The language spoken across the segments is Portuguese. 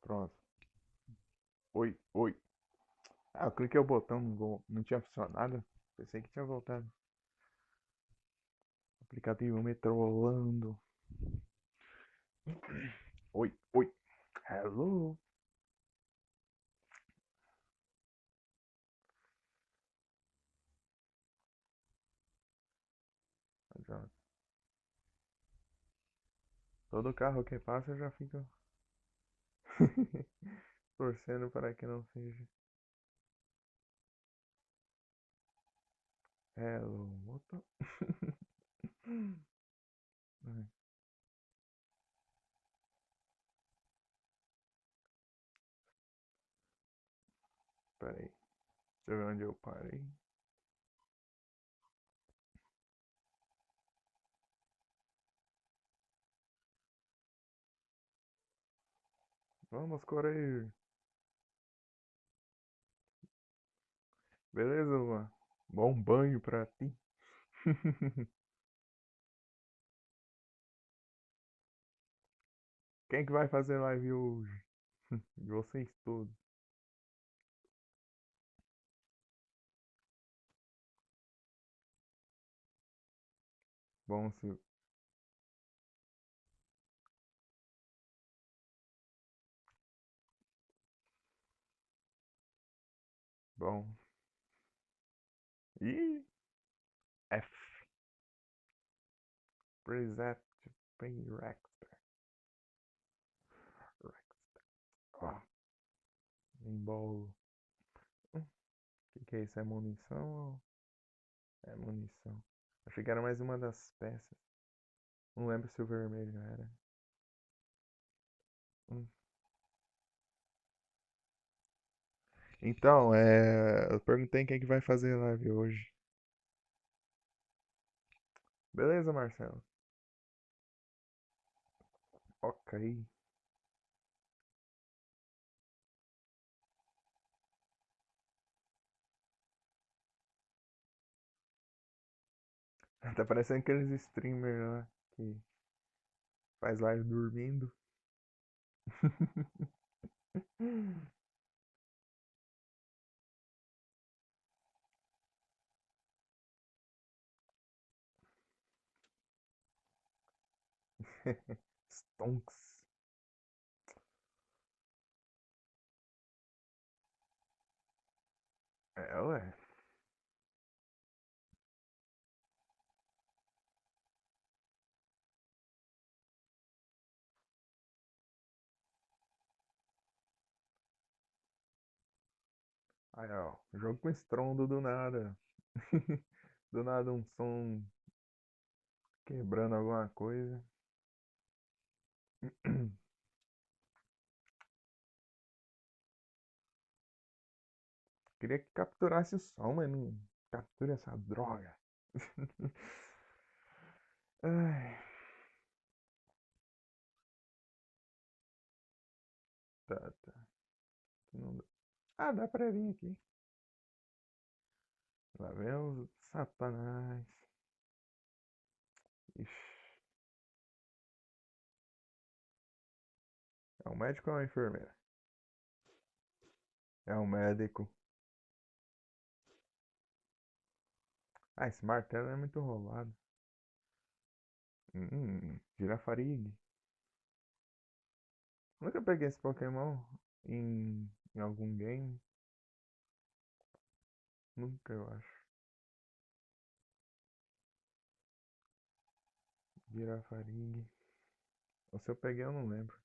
Pronto. Oi, oi. Ah, eu cliquei o botão, não tinha funcionado. Pensei que tinha voltado. Aplicativo me trollando. Oi, oi. Hello. Já- Todo carro que passa eu já fico torcendo para que não seja. Hello, moto. Ai, pera aí. Deixa eu ver onde eu parei. Vamos correr. Beleza, Luan? Bom banho pra ti. Quem que vai fazer live hoje? Vocês todos. Bom, se... Bom. Ih, F. Preset Pay Rex. Ó, embolo. Que é isso? É munição ou é munição? Achei que era mais uma das peças. Não lembro se o vermelho era. Hum. Então, eu perguntei quem que vai fazer live hoje. Beleza, Marcelo? Ok. Tá parecendo aqueles streamers lá que faz live dormindo. Stonks. É, ué. Aí, ó. Jogo com estrondo do nada. Do nada um som quebrando alguma coisa. Queria que capturasse o som, mas não captura essa droga. Ai, tá, tá. Não dá. Ah, dá pra vir aqui. Lá vem os satanás. Ixi, é um médico ou é uma enfermeira? É um médico. Ah, esse martelo é muito roubado. Girafarig. Nunca peguei esse Pokémon em algum game. Nunca, eu acho. Girafarig. Ou se eu peguei, eu não lembro.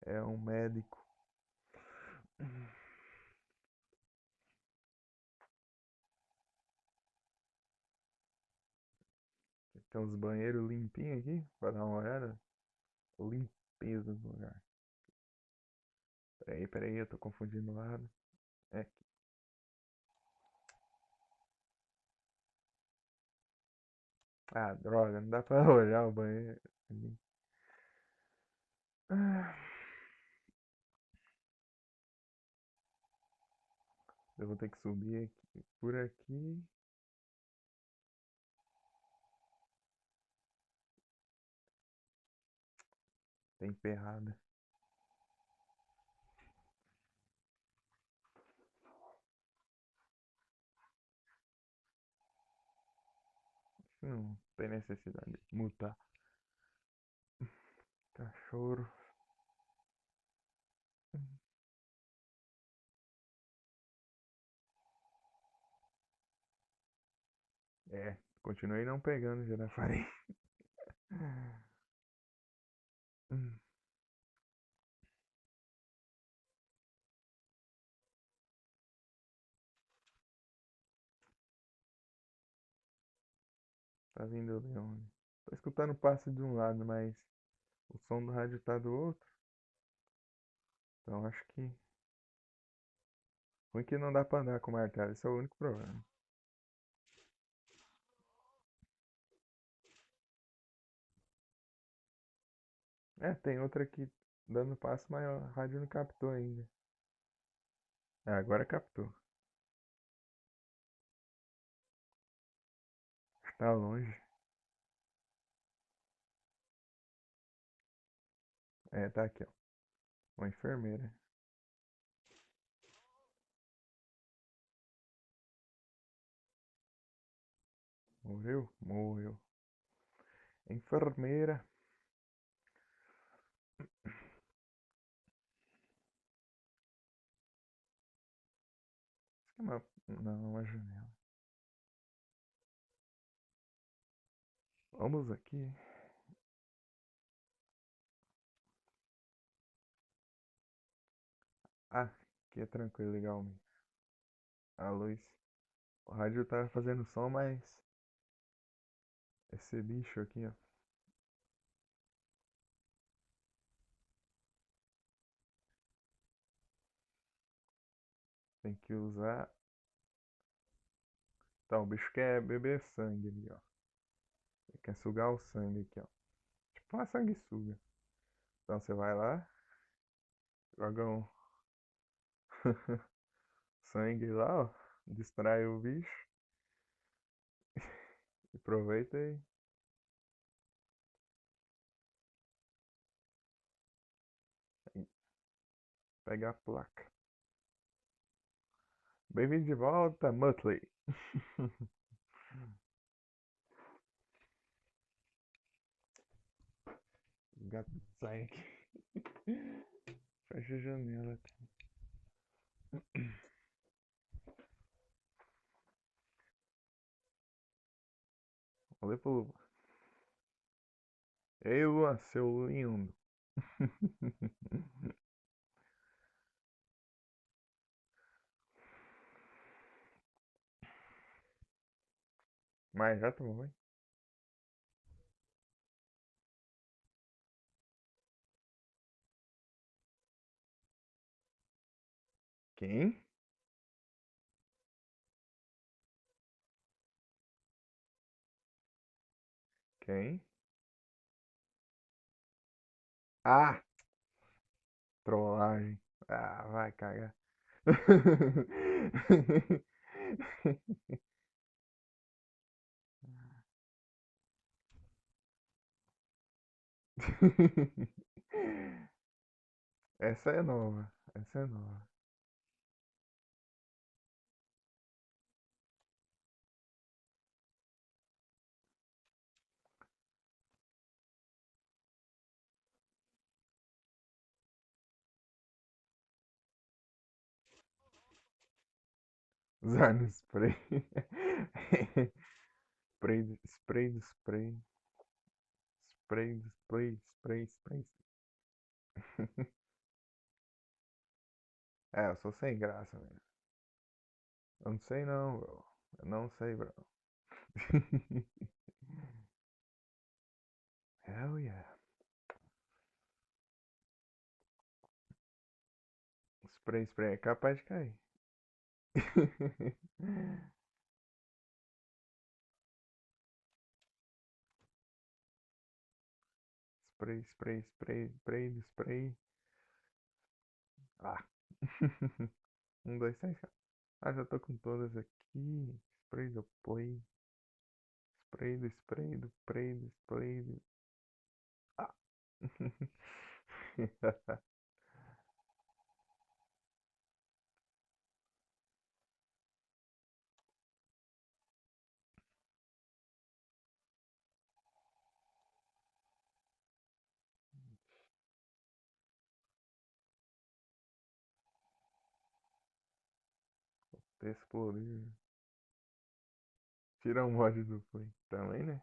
É um médico. Tem uns banheiros limpinhos aqui, pra dar uma olhada. Limpeza do lugar. Peraí, peraí, eu tô confundindo o lado. É aqui. Ah, droga, não dá pra olhar o banheiro ali. Ah, eu vou ter que subir aqui, por aqui. Temperada. Não tem necessidade de mutar. Cachorro. É, continuei não pegando Girafari. Tá vindo de onde? Tô escutando o passe de um lado, mas o som do rádio tá do outro. Então acho que. Ruim que não dá pra andar com o martelo, esse é o único problema. É, tem outra aqui dando passo, mas o rádio não captou ainda. É, agora captou. Tá longe. É, tá aqui, ó. Uma enfermeira. Morreu? Morreu. Enfermeira. Isso aqui é uma. Não, uma janela. Vamos aqui. Ah, aqui é tranquilo, legal. A luz. O rádio tá fazendo som, mas esse bicho aqui, ó. Tem que usar. Então, o bicho quer beber sangue ali, ó. Ele quer sugar o sangue aqui, ó. Tipo uma sanguessuga. Então você vai lá, joga um sangue lá, ó. Distrai o bicho. Aproveita e pega a placa. Bem-vindo de volta, Muttley. O gato sai aqui. Fecha a janela. Olha pro Luan. Ei, Luan, seu lindo. Mas já tomou banho? Quem? Quem? Ah, trollagem. Ah, vai cagar. Essa é nova. Essa é nova. Usar no spray. Spray do spray. Spray do spray. Spray, spray. É, eu sou sem graça mesmo. Eu não sei não, bro. Eu não sei, bro. Hell yeah. Spray, spray é capaz de cair. Spray, spray, spray, spray do spray. Ah. Um, dois, três. Ah, já tô com todas aqui. Spray do play. Spray do spray do spray do spray do. Ah. Explodir. Tira o mod do play. Também, né?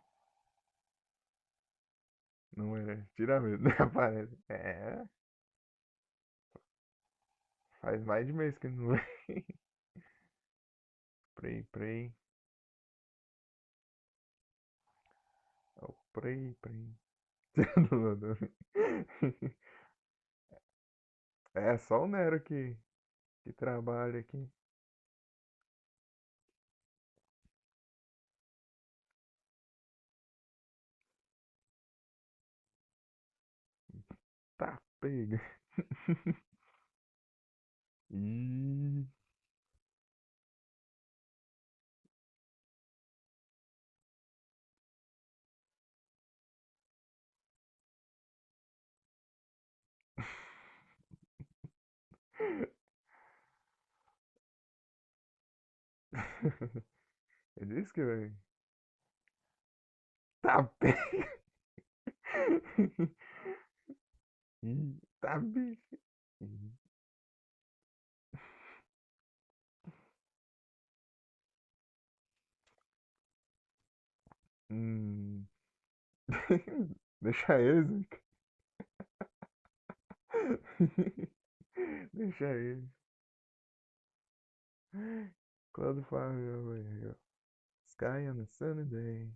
Não é. Tira mesmo, né? Aparece. É. Faz mais de mês que não é. Prey. É o Prey. Tira do lado. É só o Nero que trabalha aqui. Tá pega. Ih. Eu disse que vai. Tá pega. Ih, tá bicho. Ih. Hum. Deixa eles, Vic. Deixa eles. Cloud Fire, Sky on a sunny day.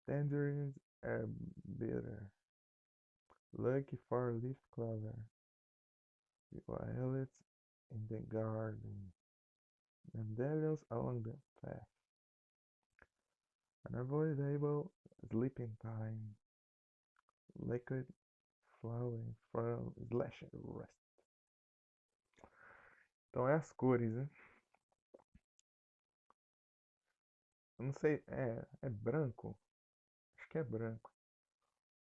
Tangerines are bitter. Lucky for leaf clover. Violets in the garden. Dandelions along the path. Unavoidable sleeping time. Liquid flowing from slash rest. Então é as cores, né? Eu não sei. É branco? Acho que é branco.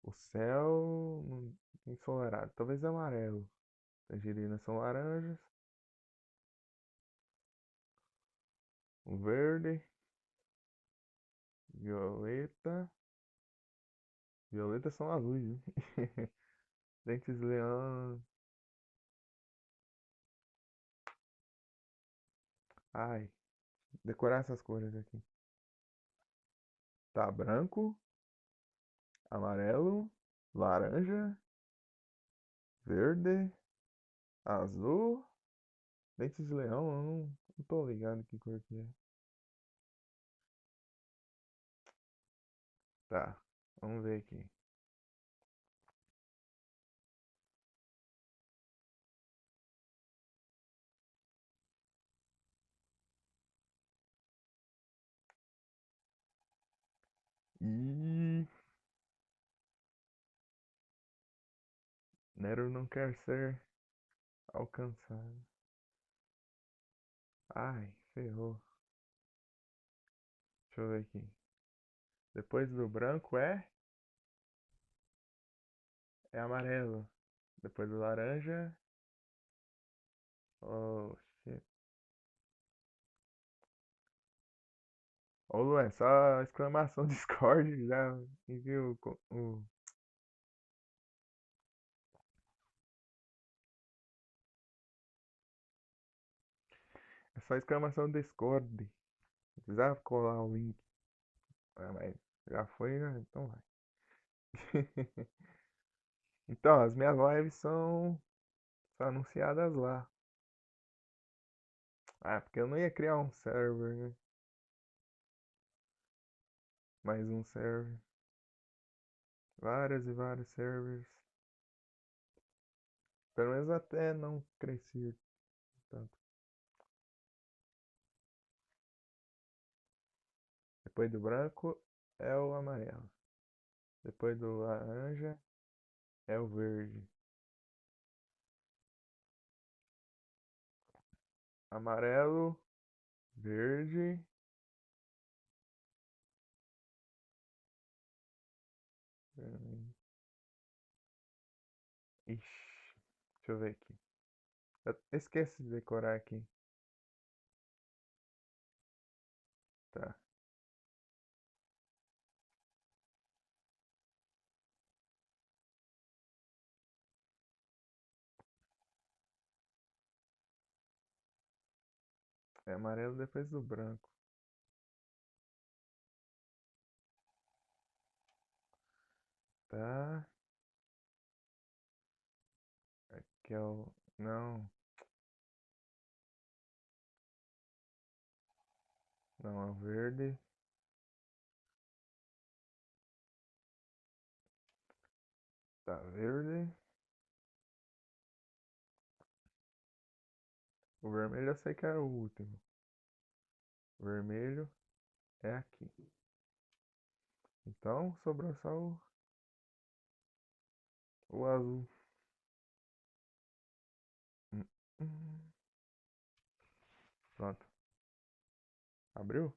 O céu ensolarado. Talvez amarelo. Tangerinas são laranjas. O verde. Violeta. Violetas são azuis, né? Dentes de leão. Ai, decorar essas cores aqui. Tá branco, amarelo, laranja, verde, azul. Dentes de leão, eu não tô ligado que cor que é. Tá, vamos ver aqui. Ih, Nero não quer ser alcançado. Ai, ferrou. Deixa eu ver aqui. Depois do branco é amarelo. Depois do laranja. Oh, shit. Ô, Luan, só exclamação Discord já enviou o. É só exclamação Discord. Não precisava colar o link. Ah, mas já foi, né? Então vai. Então, as minhas lives são anunciadas lá. Ah, porque eu não ia criar um server, né? Mais um server. Vários e vários servers. Pelo menos até não crescer tanto. Depois do branco é o amarelo. Depois do laranja é o verde. Amarelo, verde. Ixi. Deixa eu ver aqui. Eu esqueci de decorar aqui. Tá. É amarelo depois do branco. Tá. Aqui é o. Não. Não é o verde. Tá verde. O vermelho eu sei que era o último. O vermelho é aqui. Então sobrou só o azul. Hum, hum. Pronto. Abriu?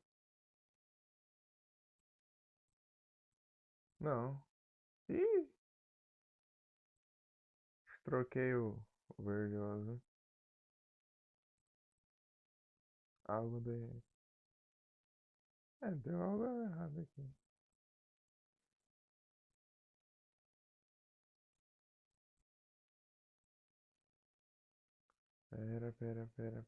Não. Ih, troquei o verde e o azul. Algo de. É, deu algo errado aqui. Pera.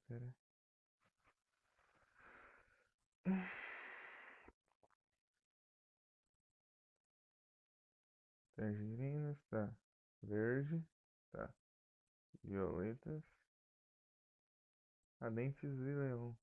Tangerinas, tá. Verde, tá. Violetas. Ah, nem fiz leão.